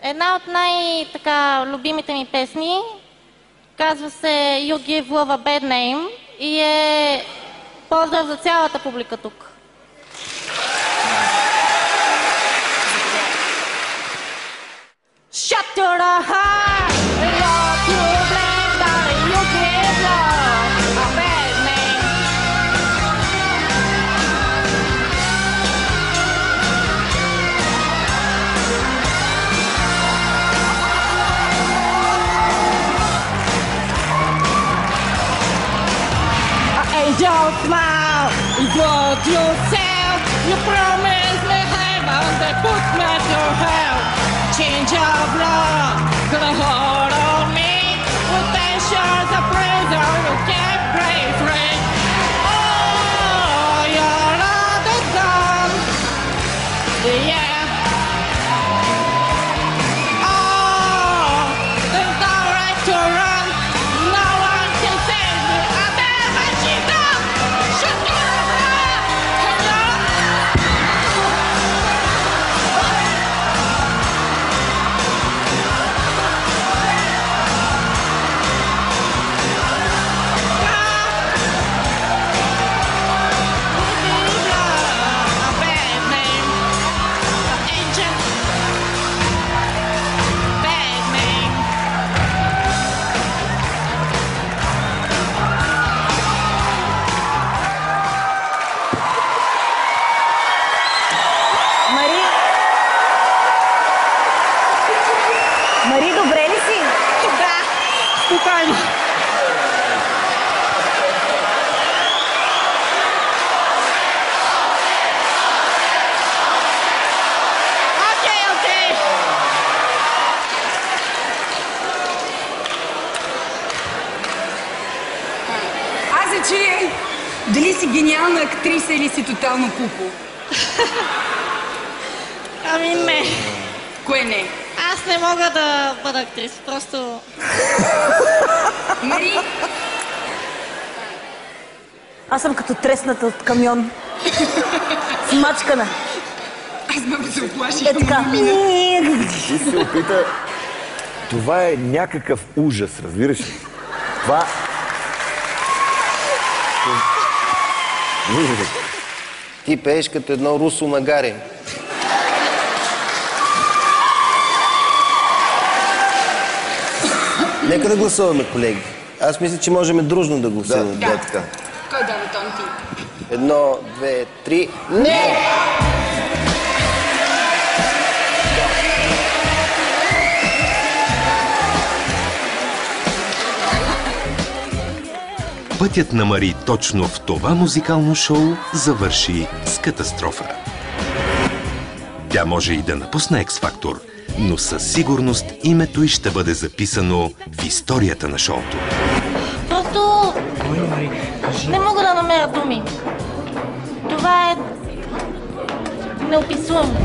Една от най-любимите ми песни казва се You Give Love a Bad Name и е поздрав за цялата публика тук. Shut your heart, love to blame, darling, you give love a bad name. Angel smile is what you sell. You promise me heaven, they put me to hell. Change of love, gonna hold on me. With tensions of prison, you can't break free. Oh, your love is gone. Yeah. Oh, there's no right to run. No one can save me. I'm never cheat up. Shut your heart. Hello. Мари, добре ли си? Да, спокойно. Окей. Аз се чуя дали си гениална актриса или си тотално купо. Ами не. Кое не? Аз не мога да бъда актриса, просто... Мари? Аз съм като тресната от камион. Смачкана. Аз много се оплаших. Е така. Ти се опита... Това е някакъв ужас, разбираш ли? Това... Ти пееш като едно русо магаре. Нека да гласуваме, колеги. Аз мисля, че можем дружно да гласуваме. Да. Кой дава тон ти? 1, 2, 3... Не! Пътят на Мари точно в това музикално шоу завърши с катастрофа. Тя може и да напусне X-Factor, но със сигурност името й ще бъде записано в историята на шоуто. Просто... не мога да намеря думи. Това е... неописуемо.